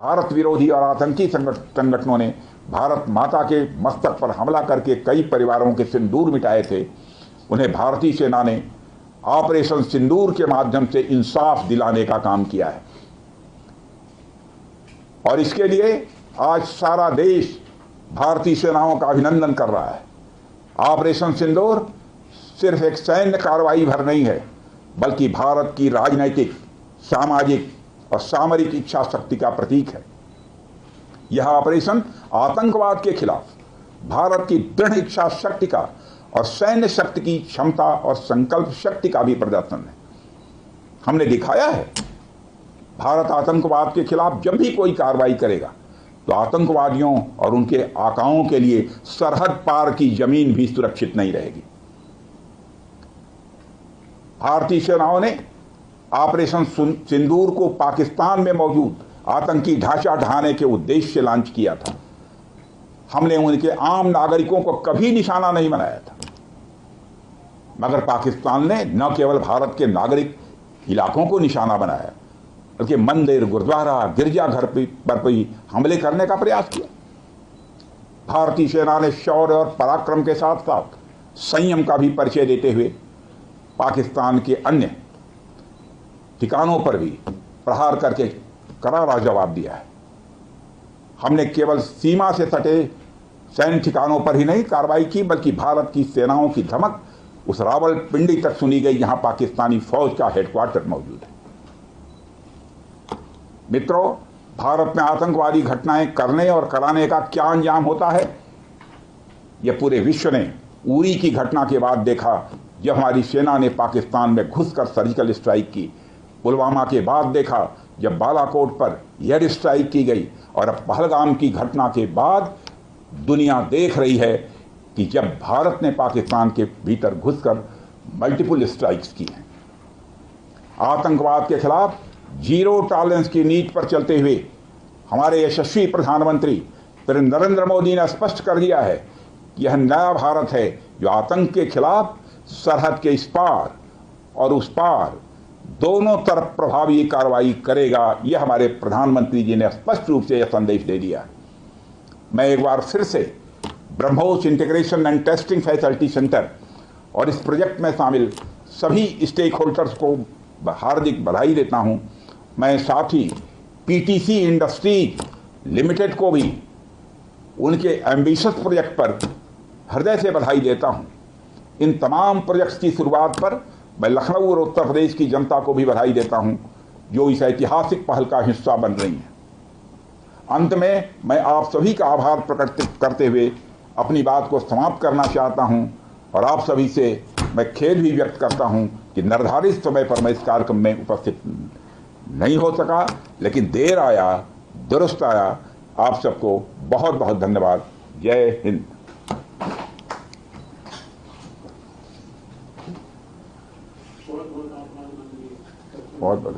भारत विरोधी और आतंकी संगठनों ने भारत माता के मस्तक पर हमला करके कई परिवारों के सिंदूर मिटाए थे, उन्हें भारतीय सेना ने ऑपरेशन सिंदूर के माध्यम से इंसाफ दिलाने का काम किया है। और इसके लिए आज सारा देश भारतीय सेनाओं का अभिनंदन कर रहा है। ऑपरेशन सिंदूर सिर्फ एक सैन्य कार्रवाई भर नहीं है, बल्कि भारत की राजनैतिक, सामाजिक और सामरिक इच्छा शक्ति का प्रतीक है। यह ऑपरेशन आतंकवाद के खिलाफ भारत की दृढ़ इच्छा शक्ति का और सैन्य शक्ति की क्षमता और संकल्प शक्ति का भी प्रदर्शन है। हमने दिखाया है, भारत आतंकवाद के खिलाफ जब भी कोई कार्रवाई करेगा तो आतंकवादियों और उनके आकाओं के लिए सरहद पार की जमीन भी सुरक्षित नहीं रहेगी। भारतीय सेनाओं ने ऑपरेशन सिंदूर को पाकिस्तान में मौजूद आतंकी ढांचा ढहाने के उद्देश्य से लॉन्च किया था। हमने उनके आम नागरिकों को कभी निशाना नहीं बनाया था, मगर पाकिस्तान ने न केवल भारत के नागरिक इलाकों को निशाना बनाया, बल्कि मंदिर, गुरुद्वारा, गिरजाघर पर भी हमले करने का प्रयास किया। भारतीय सेना ने शौर्य और पराक्रम के साथ साथ संयम का भी परिचय देते हुए पाकिस्तान के अन्य ठिकानों पर भी प्रहार करके करारा जवाब दिया है। हमने केवल सीमा से सटे सैन्य ठिकानों पर ही नहीं कार्रवाई की, बल्कि भारत की सेनाओं की धमक उस रावलपिंडी तक सुनी गई जहां पाकिस्तानी फौज का हेडक्वार्टर मौजूद है। मित्रों, भारत में आतंकवादी घटनाएं करने और कराने का क्या अंजाम होता है, यह पूरे विश्व ने उरी की घटना के बाद देखा, जब हमारी सेना ने पाकिस्तान में घुसकर सर्जिकल स्ट्राइक की। पुलवामा के बाद देखा, जब बालाकोट पर एयर स्ट्राइक की गई। और अब पहलगाम की घटना के बाद दुनिया देख रही है कि जब भारत ने पाकिस्तान के भीतर घुसकर मल्टीपल स्ट्राइक्स की हैं। आतंकवाद के खिलाफ जीरो टॉलरेंस की नीति पर चलते हुए हमारे यशस्वी प्रधानमंत्री नरेंद्र मोदी ने स्पष्ट कर दिया है कि यह नया भारत है जो आतंक के खिलाफ सरहद के इस पार और उस पार दोनों तरफ प्रभावी कार्रवाई करेगा। यह हमारे प्रधानमंत्री जी ने स्पष्ट रूप से यह संदेश दे दिया। मैं एक बार फिर से BrahMos integration and testing facility centre और इस प्रोजेक्ट में शामिल सभी स्टेक होल्डर्स को हार्दिक बधाई देता हूं। मैं साथ ही पीटीसी इंडस्ट्रीज लिमिटेड को भी उनके एम्बिशियस प्रोजेक्ट पर हृदय से बधाई देता हूं। इन तमाम प्रोजेक्ट्स की शुरुआत पर मैं लखनऊ और उत्तर प्रदेश की जनता को भी बधाई देता हूं, जो इस ऐतिहासिक पहल का हिस्सा बन रही हैं। अंत में मैं आप सभी का आभार प्रकट करते हुए अपनी बात को समाप्त करना चाहता हूं और आप सभी से मैं खेद भी व्यक्त करता हूं कि निर्धारित समय पर मैं इस कार्यक्रम में उपस्थित नहीं हो सका, लेकिन देर आया दुरुस्त आया। आप सबको बहुत बहुत धन्यवाद। जय हिंद। बहुत बहुत